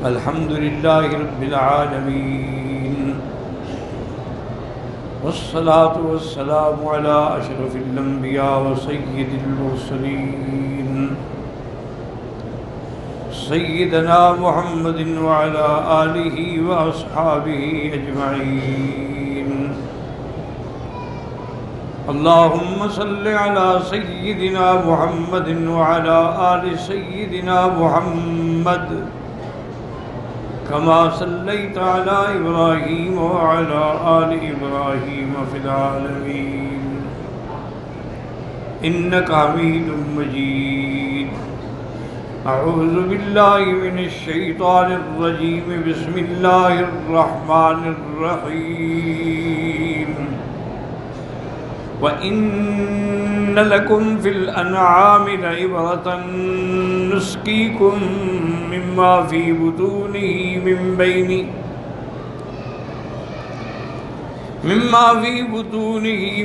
الحمد لله رب العالمين، والصلاة والسلام على أشرف الأنبياء وسيد المرسلين سيدنا محمد وعلى آله وأصحابه أجمعين. اللهم صل على سيدنا محمد وعلى آل سيدنا محمد كما صليت على إبراهيم وعلى آل إبراهيم في العالمين إنك حميد مجيد. أعوذ بالله من الشيطان الرجيم. بسم الله الرحمن الرحيم. وَإِنَّ لَكُمْ فِي الْأَنْعَامِ لَعِبْرَةً نُسْقِيكُم مِّمَّا فِي بُطُونِهِ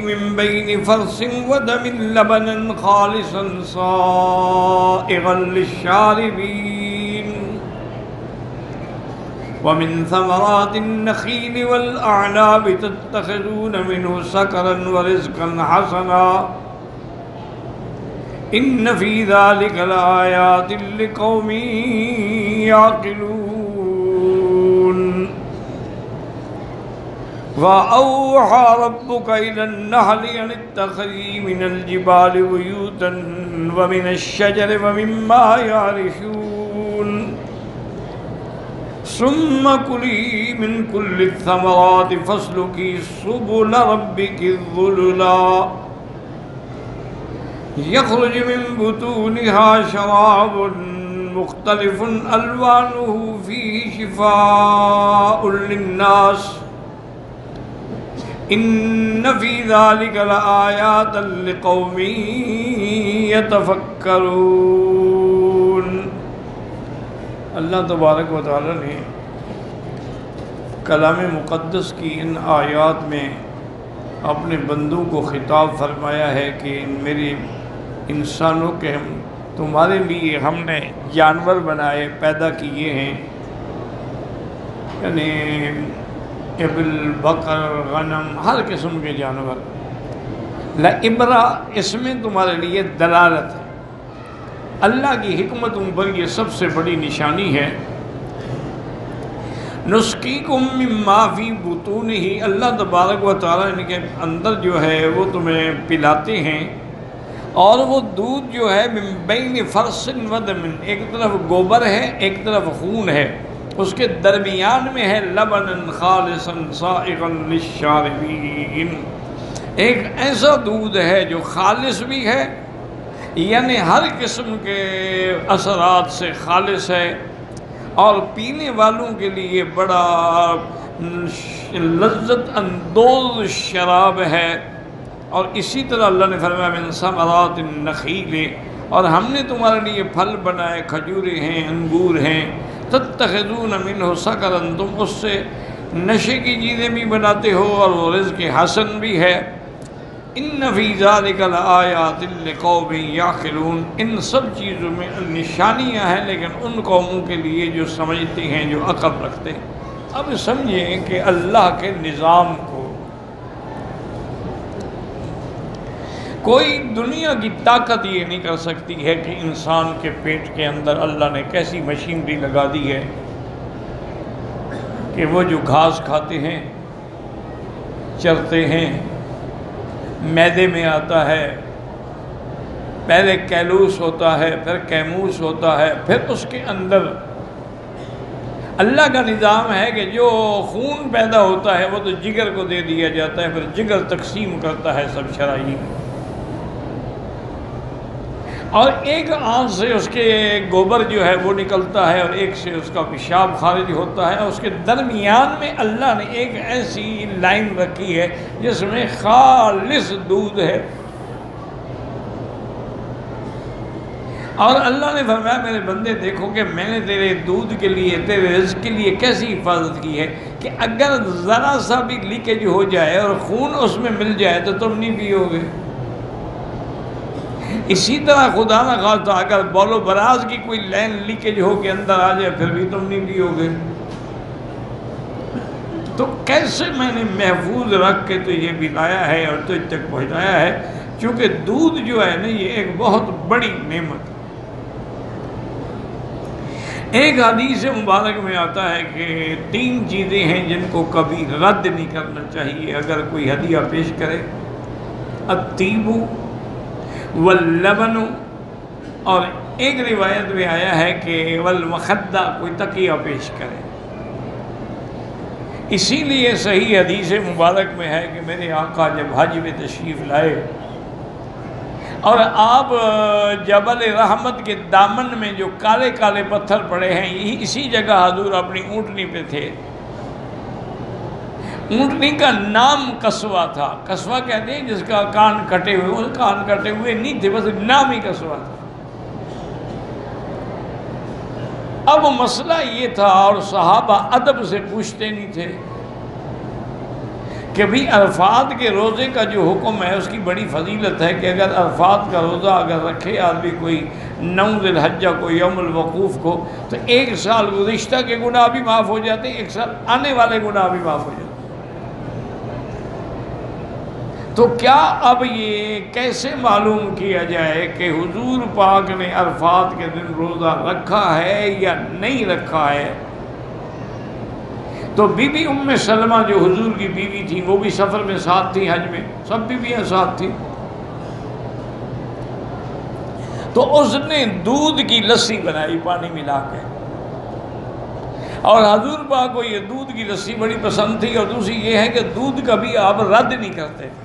مِن بَيْنِ فَرْثٍ وَدَمٍ لَبَنًا خَالِصًا صَائِغًا لِلشَّارِبِينَ وَمِن ثَمَرَاتِ النَّخِيلِ وَالْأَعْنَابِ تَتَّخِذُونَ مِنْهُ سَكَرًا وَرِزْقًا حَسَنًا إِنَّ فِي ذَلِكَ لَآيَاتٍ لِقَوْمٍ يَعْقِلُونَ. وَأَوْحَى رَبُّكَ إِلَى النَّحْلِ أَنِ اتَّخِذِي مِنَ الْجِبَالِ بُيُوتًا وَمِنَ الشَّجَرِ وَمِمَّا يَعْرِشُونَ ثُمَّ كُلِي مِن كُلِّ الثَّمَرَاتِ فَاسْلُكِي سُبُلَ رَبِّكِ ذُلُلًا يَخْرُجُ مِن بُطُونِهَا شَرَابٌ مُخْتَلِفٌ أَلْوَانُهُ فِيهِ شِفَاءٌ لِلنَّاسِ إِنَّ فِي ذَلِكَ لَآيَاتً لِقَوْمٍ يَتَفَكَّرُونَ. اللہ تبارک و تعالی نے کلام مقدس کی ان آیات میں اپنے بندوں کو خطاب فرمایا ہے کہ میرے انسانوں کے تمہارے لیے ہم نے جانور بنائے پیدا کیے ہیں، یعنی ابل، بکر، غنم، ہر قسم کے جانور. لعبرہ، اس میں تمہارے لیے دلالت ہے. اللہ کی حکمتوں پر یہ سب سے بڑی نشانی ہے. نسقیکم مما فی بطونہ، اللہ تبارک و تعالیٰ ان کے اندر جو ہے وہ تمہیں پلاتے ہیں، اور وہ دودھ جو ہے من بین فرث و دم، ایک طرف گوبر ہے ایک طرف خون ہے، اس کے درمیان میں ہے لبنا خالصا سائغا للشاربین، ایک ایسا دودھ ہے جو خالص بھی ہے، یعنی ہر قسم کے اثرات سے خالص ہے، اور پینے والوں کے لیے بڑا لذت اندوز شراب ہے. اور اسی طرح اللہ نے فرمایا من ثمرات النخیل، اور ہم نے تمہارے لیے پھل بنائے، کھجوریں ہیں، انگور ہیں. تتخذون منہ سکرا، تم اس سے نشے کی چیزیں بھی بناتے ہو، اور وہ رزق حسن بھی ہے. ان فی ذلک لآیات لقوم یعقلون، ان سب چیزوں میں نشانیاں ہیں لیکن ان قوموں کے لیے جو سمجھتے ہیں، جو عقل رکھتے ہیں. اب سمجھیں کہ اللہ کے نظام کو کوئی دنیا کی طاقت یہ نہیں کر سکتی ہے کہ انسان کے پیٹ کے اندر اللہ نے کیسی مشینری لگا دی ہے کہ وہ جو گھاس کھاتے ہیں، چرتے ہیں، معدے میں آتا ہے، پہلے کیلوس ہوتا ہے، پھر کیموس ہوتا ہے، پھر اس کے اندر اللہ کا نظام ہے کہ جو خون پیدا ہوتا ہے وہ تو جگر کو دے دیا جاتا ہے، پھر جگر تقسیم کرتا ہے سب شرائین، اور ایک آنکھ سے اس کے گوبر جو ہے وہ نکلتا ہے، اور ایک سے اس کا پیشاب خارج ہوتا ہے، اور اس کے درمیان میں اللہ نے ایک ایسی لائن رکھی ہے جس میں خالص دودھ ہے. اور اللہ نے فرمایا میرے بندے دیکھو کہ میں نے تیرے دودھ کے لیے، تیرے رزق کے لیے کیسی حفاظت کی ہے کہ اگر ذرا سا بھی لیکیج ہو جائے اور خون اس میں مل جائے تو تم نہیں پیو گے. اسی طرح خدا نہ خواستہ اگر بول و براز کی کوئی لائن لیکیج ہو کے اندر آ جائے پھر بھی تم نہیں پیو گے. تو کیسے میں نے محفوظ رکھ کے تو یہ پلایا ہے اور تجھ تک پہنچایا ہے. چونکہ دودھ جو ہے نا یہ ایک بہت بڑی نعمت ہے. ایک حدیث مبارک میں آتا ہے کہ 3 چیزیں ہیں جن کو کبھی رد نہیں کرنا چاہیے اگر کوئی ہدیہ پیش کرے. الطیب واللبن، اور ایک روایت میں آیا ہے کہ والمخدہ، کوئی تکیہ پیش کرے. اسی لیے صحیح حدیث مبارک میں ہے کہ میرے آقا جب حج میں تشریف لائے اور آپ جبل رحمت کے دامن میں جو کالے کالے پتھر پڑے ہیں اسی جگہ حضور اپنی اونٹنی پہ تھے. اونٹنی کا نام قصوہ تھا. قصوہ کہتے ہیں جس کا کان کٹے ہوئے، وہ کان کٹے ہوئے نہیں تھے، بس نام ہی قصوہ تھا. اب مسئلہ یہ تھا اور صحابہ ادب سے پوچھتے نہیں تھے کہ بھی عرفات کے روزے کا جو حکم ہے اس کی بڑی فضیلت ہے کہ اگر عرفات کا روزہ اگر رکھے آدمی کوئی 9 ذی الحجہ کو یوم الوقوف کو تو 1 سال گزشتہ کے گناہ بھی معاف ہو جاتے ہیں، 1 سال آنے والے گناہ بھی معاف ہو جاتے ہیں. تو کیا اب یہ کیسے معلوم کیا جائے کہ حضور پاک نے عرفات کے دن روزہ رکھا ہے یا نہیں رکھا ہے؟ تو بی بی ام سلمہ جو حضور کی بیوی تھی وہ بھی سفر میں ساتھ تھی، حج میں سب بیویاں ساتھ تھیں. تو اس نے دودھ کی لسی بنائی پانی ملا کے، اور حضور پاک کو یہ دودھ کی لسی بڑی پسند تھی. اور دوسری یہ ہے کہ دودھ کبھی آپ رد نہیں کرتے تھے.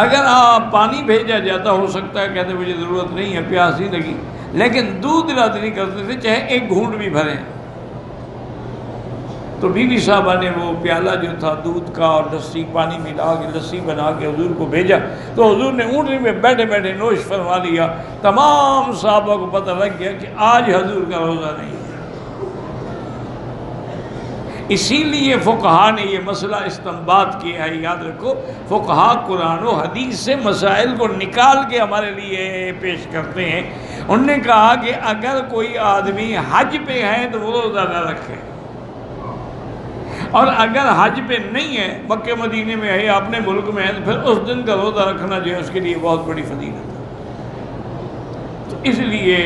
اگر آپ پانی بھیجا جاتا ہو سکتا ہے کہتے مجھے ضرورت نہیں ہے، پیاس نہیں لگی، لیکن دودھ رد نہیں کرتے تھے چاہے 1 گھونٹ بھی بھریں. تو بی بی صاحبہ نے وہ پیالہ جو تھا دودھ کا اور لسی پانی ملا کے لسی بنا کے حضور کو بھیجا. تو حضور نے اونٹنی میں بیٹھے بیٹھے نوش فرما لیا. تمام صحابہ کو پتہ لگ گیا کہ آج حضور کا روزہ نہیں ہے. اسی لیے فقہا نے یہ مسئلہ استنباط کیا ہے. یاد رکھو فقہا قرآن و حدیث سے مسائل کو نکال کے ہمارے لیے پیش کرتے ہیں. انہوں نے کہا کہ اگر کوئی آدمی حج پہ ہے تو وہ روزہ نہ رکھے، اور اگر حج پہ نہیں ہے، مکہ مدینے میں ہے، اپنے ملک میں ہے، تو پھر اس دن کا روزہ رکھنا جو ہے اس کے لیے بہت بڑی فضیلت ہے. تو اس لیے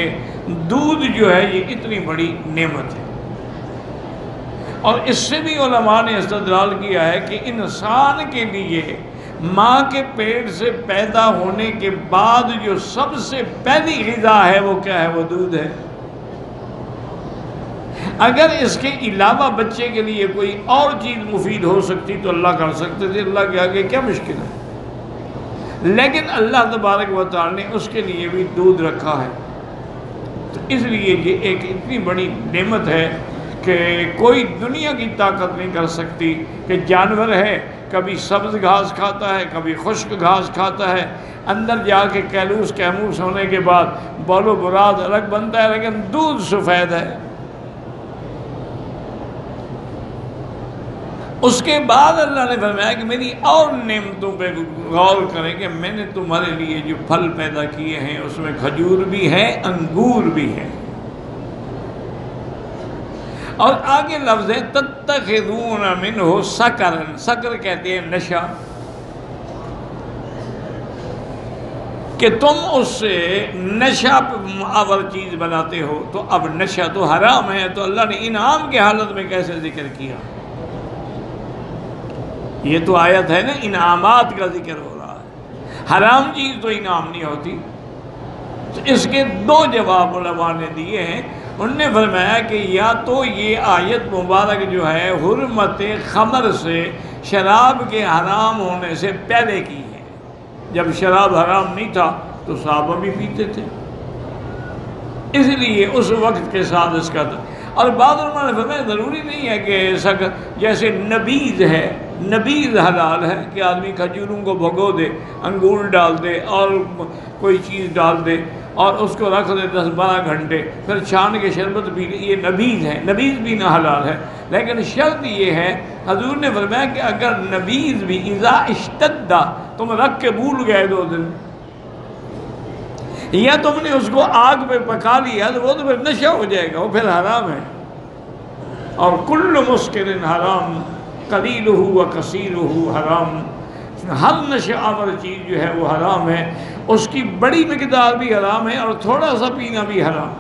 دودھ جو ہے یہ اتنی بڑی نعمت ہے. اور اس سے بھی علماء نے استدلال کیا ہے کہ انسان کے لیے ماں کے پیٹ سے پیدا ہونے کے بعد جو سب سے پہلی غذا ہے وہ کیا ہے؟ وہ دودھ ہے. اگر اس کے علاوہ بچے کے لیے کوئی اور چیز مفید ہو سکتی تو اللہ کر سکتے تھے، اللہ کے آگے کیا مشکل ہے. لیکن اللہ تبارک و تعالی نے اس کے لیے بھی دودھ رکھا ہے. تو اس لیے یہ ایک اتنی بڑی نعمت ہے کہ کوئی دنیا کی طاقت نہیں کر سکتی. کہ جانور ہے کبھی سبز گھاس کھاتا ہے کبھی خشک گھاس کھاتا ہے، اندر جا کے کیلوس کیموس ہونے کے بعد بول و براد الگ بنتا ہے، لیکن دودھ سفید ہے. اس کے بعد اللہ نے فرمایا کہ میری اور نعمتوں پہ غور کریں کہ میں نے تمہارے لیے جو پھل پیدا کیے ہیں اس میں کھجور بھی ہے، انگور بھی ہے. اور آگے لفظ ہے تتخذون منہ سکرا. سکر کہتے ہیں نشہ، کہ تم اس سے نشہ آور چیز بناتے ہو. تو اب نشہ تو حرام ہے، تو اللہ نے انعام کی حالت میں کیسے ذکر کیا؟ یہ تو آیت ہے نا، انعامات کا ذکر ہو رہا ہے، حرام چیز تو انعام نہیں ہوتی. تو اس کے 2 جواب علماء نے دیے ہیں. انہوں نے فرمایا کہ یا تو یہ آیت مبارک جو ہے حرمت خمر سے، شراب کے حرام ہونے سے پہلے کی ہے. جب شراب حرام نہیں تھا تو صحابہ بھی پیتے تھے، اس لیے اس وقت کے ساتھ اس کا تھا. اور بعض علماء نے فرمایا ضروری نہیں ہے کہ جیسے نبیذ ہے، نبیذ حلال ہے کہ آدمی کھجوروں کو بھگو دے، انگور ڈال دے اور کوئی چیز ڈال دے اور اس کو رکھ دے 10-12 گھنٹے، پھر چھان کے شربت پی لے، یہ نبیذ ہے. نبیذ بھی نہ حلال ہے، لیکن شرط یہ ہے حضور نے فرمایا کہ اگر نبیذ بھی اذا اشتد، تم رکھ کے بھول گئے 2 دن یا تم نے اس کو آگ پہ پکا لیا تو وہ تو پھر نشہ ہو جائے گا، وہ پھر حرام ہے۔ اور کل مسکر حرام قلیلہ و کثیرہ حرام، ہر نشہ آور چیز جو ہے وہ حرام ہے، اس کی بڑی مقدار بھی حرام ہے اور تھوڑا سا پینا بھی حرام۔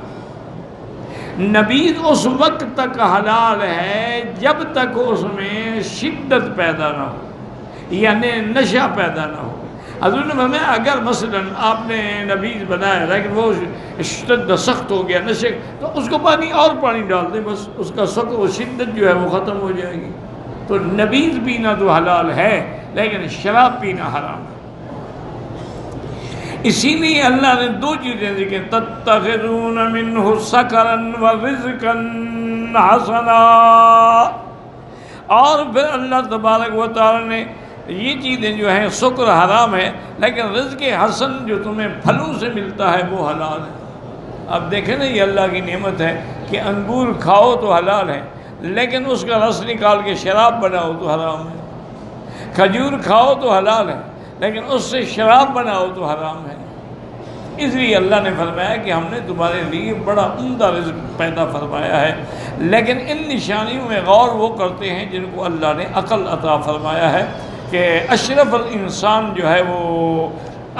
نبیذ اس وقت تک حلال ہے جب تک اس میں شدت پیدا نہ ہو، یعنی نشہ پیدا نہ ہو۔ حضور نے فرمایا اگر مثلا آپ نے نبیذ بنایا لیکن وہ شدت سخت ہو گیا نشے، تو اس کو اور پانی ڈال دیں، بس اس کا سخت و شدت جو ہے وہ ختم ہو جائے گی۔ تو نبیذ پینا تو حلال ہے لیکن شراب پینا حرام ہے۔ اسی لیے اللہ نے دو چیزیں ذکر، تتخذون منہ سکرا ورزقا حسنا، اور پھر اللہ تبارک و تعالی نے یہ چیزیں جو ہیں سکر حرام ہے لیکن رزق حسن جو تمہیں پھلوں سے ملتا ہے وہ حلال ہے۔ اب دیکھیں نا یہ اللہ کی نعمت ہے کہ انگور کھاؤ تو حلال ہے لیکن اس کا رس نکال کے شراب بناؤ تو حرام ہے، کھجور کھاؤ تو حلال ہے لیکن اس سے شراب بناؤ تو حرام ہے۔ اس لیے اللہ نے فرمایا کہ ہم نے تمہارے لیے بڑا عمدہ رزق پیدا فرمایا ہے، لیکن ان نشانیوں میں غور وہ کرتے ہیں جن کو اللہ نے عقل عطا فرمایا ہے کہ اشرف الانسان جو ہے وہ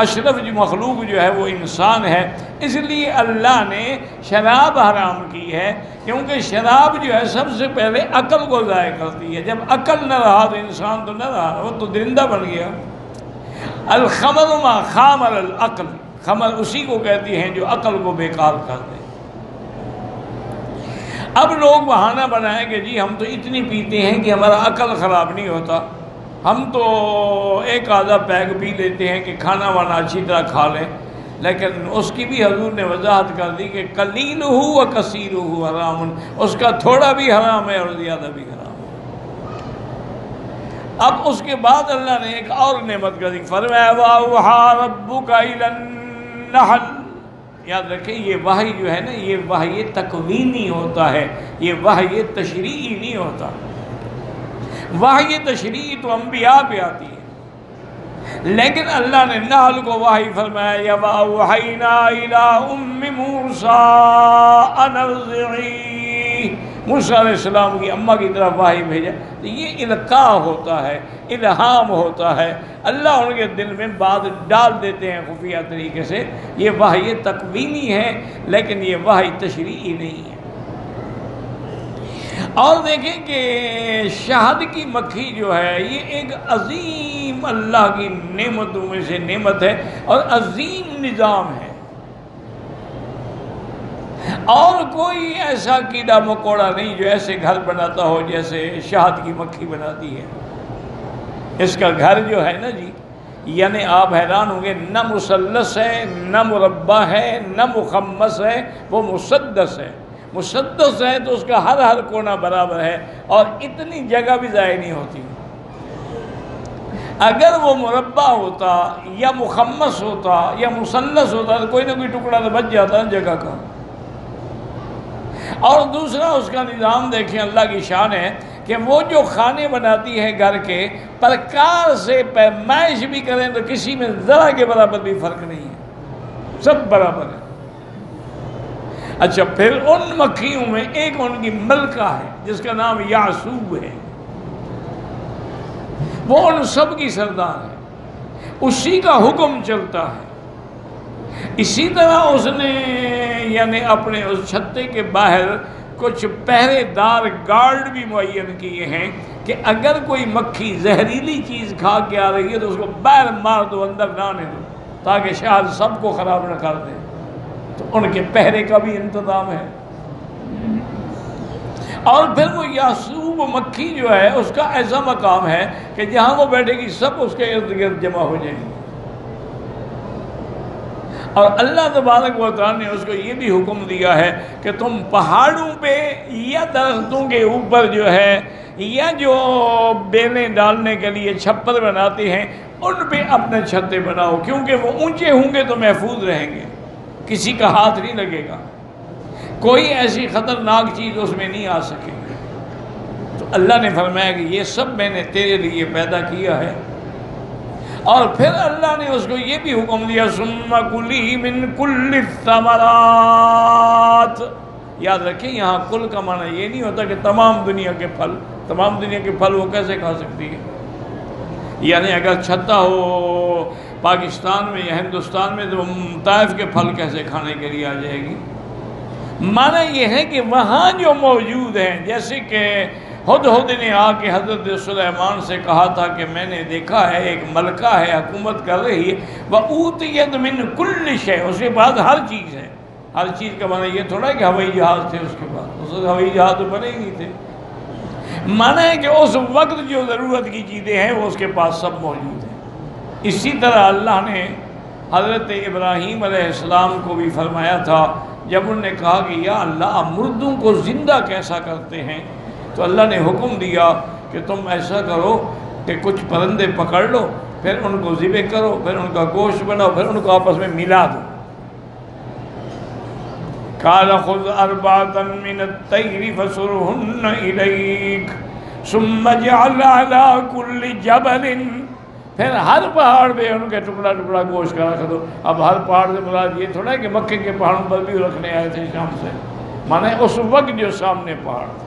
اشرف مخلوق جو ہے وہ انسان ہے، اس لیے اللہ نے شراب حرام کی ہے کیونکہ شراب جو ہے سب سے پہلے عقل کو ضائع کرتی ہے، جب عقل نہ رہا تو انسان تو نہ رہا، وہ تو درندہ بن گیا۔ الخمر ما خامر العقل، خمر اسی کو کہتی ہیں جو عقل کو بیکار کر دے۔ اب لوگ بہانہ بنائیں کہ جی ہم تو اتنی پیتے ہیں کہ ہمارا عقل خراب نہیں ہوتا، ہم تو ایک آدھا پیگ پی لیتے ہیں کہ کھانا وانا اچھی طرح کھا لیں، لیکن اس کی بھی حضور نے وضاحت کر دی کہ قلیلہ و کثیرہ حرام، اس کا تھوڑا بھی حرام ہے اور زیادہ بھی حرام ہے۔ اب اس کے بعد اللہ نے ایک اور نعمت کا ذکر فرمایا وَأَوْحَىٰ رَبُّكَ إِلَى النَّحْلِ، یاد رکھیں یہ وحی جو ہے نا یہ وحی تکوینی ہوتا ہے، یہ وحی تشریعی نہیں ہوتا۔ وحی تشریعی تو انبیاء پہ آتی ہے، لیکن اللہ نے نحل کو وحی فرمایا وَأَوْحَيْنَا إِلَىٰ أُمِّ مُوسَىٰ أَنْ أَرْضِعِيهِ، موسیٰ علیہ السلام کی اماں کی طرف وحی بھیجا۔ تو یہ القاء ہوتا ہے، الہام ہوتا ہے، اللہ ان کے دل میں بات ڈال دیتے ہیں خفیہ طریقے سے، یہ وحی تکوینی ہے لیکن یہ وحی تشریعی نہیں ہے۔ اور دیکھیں کہ شہد کی مکھی جو ہے یہ ایک عظیم اللہ کی نعمتوں میں سے نعمت ہے اور عظیم نظام ہے، اور کوئی ایسا کیڑا مکوڑا نہیں جو ایسے گھر بناتا ہو جیسے شہد کی مکھی بناتی ہے۔ اس کا گھر جو ہے نا جی، یعنی آپ حیران ہوں گے، نہ مثلث ہے نہ مربع ہے نہ مخمس ہے، وہ مسدس ہے۔ مسدس ہے تو اس کا ہر کونا برابر ہے اور اتنی جگہ بھی ضائع نہیں ہوتی۔ اگر وہ مربع ہوتا یا مخمس ہوتا یا مثلث ہوتا تو کوئی نہ کوئی ٹکڑا تو بچ جاتا جگہ کا۔ اور دوسرا اس کا نظام دیکھیں، اللہ کی شان ہے کہ وہ جو کھانے بناتی ہے گھر کے، پرکار سے پیمائش بھی کریں تو کسی میں ذرا کے برابر بھی فرق نہیں ہے، سب برابر ہے۔ اچھا پھر ان مکھیوں میں ایک ان کی ملکہ ہے جس کا نام یعصوب ہے، وہ ان سب کی سردار ہے، اسی کا حکم چلتا ہے۔ اسی طرح اس نے یعنی اپنے اس چھتے کے باہر کچھ پہرے دار گارڈ بھی معین کیے ہیں کہ اگر کوئی مکھی زہریلی چیز کھا کے آ رہی ہے تو اس کو باہر مار دو، اندر نہ آنے دو، تاکہ شاید سب کو خراب نہ کر دے۔ تو ان کے پہرے کا بھی انتظام ہے۔ اور پھر وہ یعصوب مکھی جو ہے اس کا ایسا مقام ہے کہ جہاں وہ بیٹھے گی سب اس کے ارد گرد جمع ہو جائیں گے۔ اور اللہ تبارک و تعالیٰ نے اس کو یہ بھی حکم دیا ہے کہ تم پہاڑوں پہ یا درختوں کے اوپر جو ہے یا جو بیلیں ڈالنے کے لیے چھپر بناتے ہیں ان پہ اپنے چھتے بناؤ، کیونکہ وہ اونچے ہوں گے تو محفوظ رہیں گے، کسی کا ہاتھ نہیں لگے گا، کوئی ایسی خطرناک چیز اس میں نہیں آ سکے گی۔ تو اللہ نے فرمایا کہ یہ سب میں نے تیرے لیے پیدا کیا ہے، اور پھر اللہ نے اس کو یہ بھی حکم دیا ثم کلی من کل الثمرات. یاد رکھیں یہاں کل کا معنی یہ نہیں ہوتا کہ تمام دنیا کے پھل. تمام دنیا کے پھل وہ کیسے کھا سکتی ہے؟ یعنی اگر چھتا ہو پاکستان میں یا ہندوستان میں تو طائف کے پھل کیسے کھانے کے لیے آ جائے گی؟ معنی یہ ہے کہ وہاں جو موجود ہیں، جیسے کہ ہدہد نے آ کے حضرت سلیمان سے کہا تھا کہ میں نے دیکھا ہے ایک ملکہ ہے حکومت کر رہی ہے، وَأُوتِيَتْ مِنْ كُلِّ شَيْءٍ، اس کے بعد ہر چیز ہے. ہر چیز کا معنی یہ تھوڑا ہے کہ ہوائی جہاز تھے اس کے بعد، اس وقت ہوائی جہاز تو بنے ہی نہیں تھے. معنی ہے کہ اس وقت جو ضرورت کی چیزیں ہیں وہ اس کے پاس سب موجود ہیں. اسی طرح اللہ نے حضرت ابراہیم علیہ السلام کو بھی فرمایا تھا جب انہوں نے کہا کہ یا اللہ مردوں کو زندہ کیسا کرتے ہیں، تو اللہ نے حکم دیا کہ تم ایسا کرو کہ کچھ پرندے پکڑ لو، پھر ان کو ذبح کرو، پھر ان کا گوشت بناؤ، پھر ان کو آپس میں ملا دو. قال خذ أربعة من الطير فصرهن إليك ثم اجعل على كل جبل، پھر ہر پہاڑ پہ ان کے ٹکڑا ٹکڑا گوشت کا رکھ دو. اب ہر پہاڑ سے مراد یہ تھوڑا ہے کہ مکے کے پہاڑوں پر بھی رکھنے آئے تھے شام سے، مانے اس وقت جو سامنے پہاڑ تھے.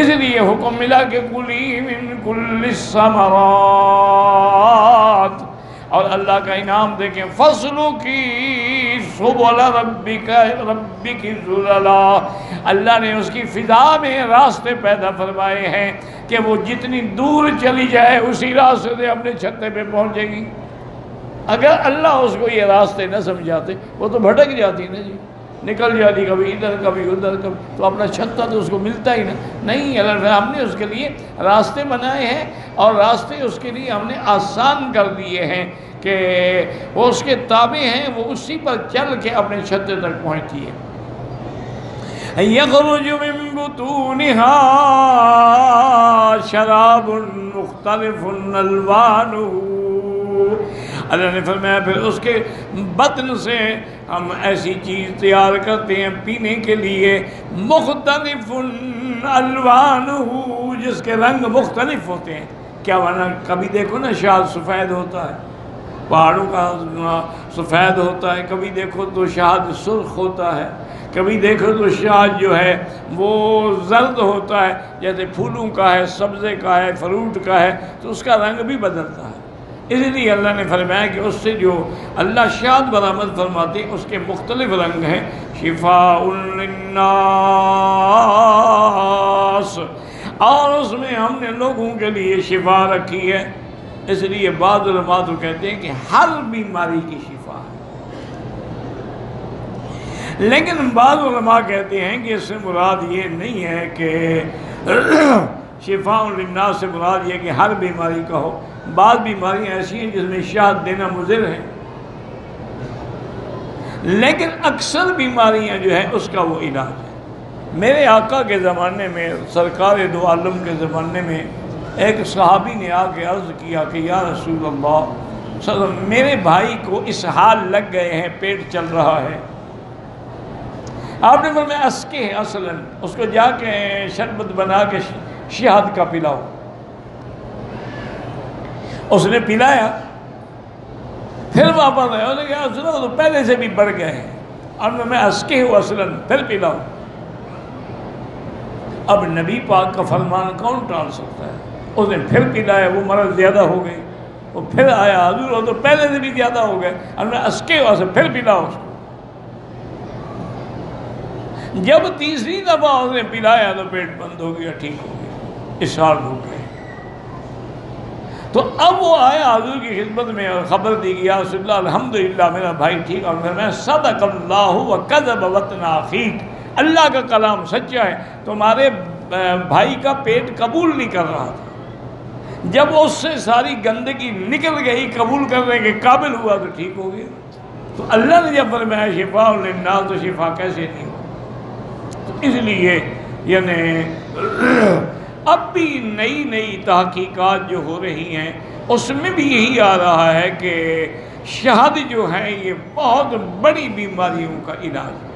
اس لیے حکم ملا کہ کلی من کل الثمرات. اور اللہ کا انعام دیکھیں فَاسْلُكِي سُبُلَ رَبِّكِ ذُلَلًا، اللہ نے اس کی فضا میں راستے پیدا فرمائے ہیں کہ وہ جتنی دور چلی جائے اسی راستے سے اپنے چھتے پہ پہنچ جائے گی. اگر اللہ اس کو یہ راستے نہ سمجھاتے وہ تو بھٹک جاتی نا جی، نکل جاتی کبھی ادھر کبھی ادھر کبھی، تو اپنا چھتا تو اس کو ملتا ہی نہیں. اللہ ہم نے اس کے لیے راستے بنائے ہیں اور راستے اس کے لیے ہم نے آسان کر دیے ہیں کہ وہ اس کے تابع ہیں، وہ اسی پر چل کے اپنے چھتے تک پہنچتی ہے. یخرج من بطونها شراب مختلف الوانه، اللہ نے فرمایا پھر اس کے بطن سے ہم ایسی چیز تیار کرتے ہیں پینے کے لیے مختلف الوانہ، جس کے رنگ مختلف ہوتے ہیں. کیا معنی؟ کبھی دیکھو نا شہد سفید ہوتا ہے، پہاڑوں کا سفید ہوتا ہے، کبھی دیکھو تو شہد سرخ ہوتا ہے، کبھی دیکھو تو شہد جو ہے وہ زرد ہوتا ہے، جیسے پھولوں کا ہے، سبزے کا ہے، فروٹ کا ہے، تو اس کا رنگ بھی بدلتا ہے. اس لیے اللہ نے فرمایا کہ اس سے جو اللہ شہد برآمد فرماتے ہیں اس کے مختلف رنگ ہیں. شفاء للناس، اور اس میں ہم نے لوگوں کے لیے شفا رکھی ہے. اس لیے بعض علماء تو کہتے ہیں کہ ہر بیماری کی شفا ہے، لیکن بعض علماء کہتے ہیں کہ اس سے مراد یہ نہیں ہے کہ شفاء للناس سے مراد یہ کہ ہر بیماری کا ہو. بعض بیماریاں ایسی ہیں جس میں شہد دینا مضر ہے، لیکن اکثر بیماریاں جو ہیں اس کا وہ علاج ہے. میرے آقا کے زمانے میں، سرکار دو عالم کے زمانے میں، ایک صحابی نے آ کے عرض کیا کہ یا رسول اللہ میرے بھائی کو اس حال لگ گئے ہیں، پیٹ چل رہا ہے. آپ نے فرمایا اسکے اصلاً، اس کو جا کے شربت بنا کے شہد کا پلاؤ. اس نے پلایا، پھر واپس آیا، اس نے کہا سنو تو پہلے سے بھی بڑھ گئے ہیں. اور میں اسکے ہوں اصلاً، پھر پلاؤ. اب نبی پاک کا فرمان کون ٹال سکتا ہے؟ اس نے پھر پلایا، وہ مرض زیادہ ہو گئی. وہ پھر آیا، حضور وہ تو پہلے سے بھی زیادہ ہو گئے. اور میں اسکے ہوں اصلاً، پھر پلاؤ اس کو. جب تیسری دفعہ اس نے پلایا تو پیٹ بند ہو گیا، ٹھیک ہو گیا، اسہال ہو گئے. تو اب وہ آیا حضور کی خدمت میں اور خبر دی کہ یا رسول اللہ الحمدللہ میرا بھائی ٹھیک. اور میں صدق اللہ وکذب وطن اخیک، اللہ کا کلام سچا ہے، تمہارے بھائی کا پیٹ قبول نہیں کر رہا تھا. جب اس سے ساری گندگی نکل گئی، قبول کرنے کے قابل ہوا تو ٹھیک ہو گیا. تو اللہ نے جب فرمایا شفاء للناس تو شفا کیسے نہیں ہو؟ تو اس لیے یعنی اب بھی نئی تحقیقات جو ہو رہی ہیں اس میں بھی یہی آ رہا ہے کہ شہد جو ہے یہ بہت بڑی بیماریوں کا علاج ہے.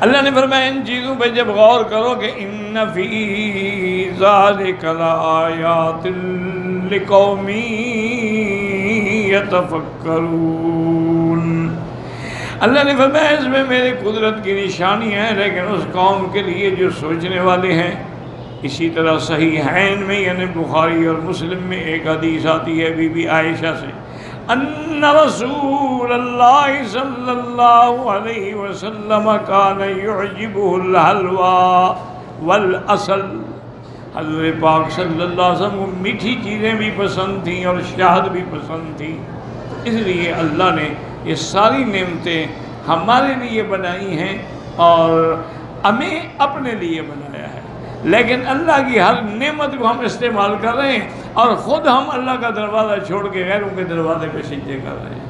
اللہ نے فرمایا ان چیزوں پہ جب غور کرو کہ ان فی ذالک لآیات لقوم یتفکرون، اللہ نے فرمایا اس میں میرے قدرت کی نشانیاں ہیں لیکن اس قوم کے لیے جو سوچنے والے ہیں۔ اسی طرح صحیحین میں یعنی بخاری اور مسلم میں ایک حدیث آتی ہے بی بی عائشہ سے، ان رسول اللہ صلی اللہ علیہ وسلم کان یعجبہ الحلوى والعسل، حضرت پاک صلی اللہ علیہ وسلم کو میٹھی چیزیں بھی پسند تھیں اور شہد بھی پسند تھی، اس لیے اللہ نے یہ ساری نعمتیں ہمارے لیے بنائی ہیں اور ہمیں اپنے لیے بنایا ہے، لیکن اللہ کی ہر نعمت کو ہم استعمال کر رہے ہیں اور خود ہم اللہ کا دروازہ چھوڑ کے غیروں کے دروازے پہ سجدے کر رہے ہیں،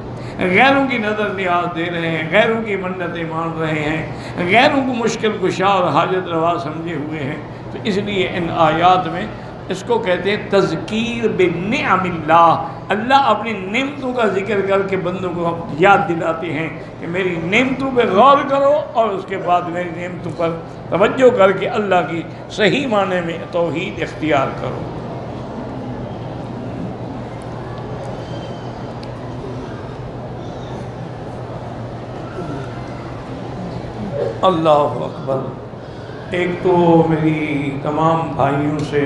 غیروں کی نظر نیاز دے رہے ہیں، غیروں کی منتیں مان رہے ہیں، غیروں کو مشکل کشا اور حاجت روا سمجھے ہوئے ہیں۔ تو اس لیے ان آیات میں اس کو کہتے ہیں تذکیر بنعم اللہ، اللہ اپنی نعمتوں کا ذکر کر کے بندوں کو یاد دلاتے ہیں کہ میری نعمتوں پہ غور کرو اور اس کے بعد میری نعمتوں پر توجہ کر کے اللہ کی صحیح معنی میں توحید اختیار کرو۔ اللہ اکبر۔ ایک تو میری تمام بھائیوں سے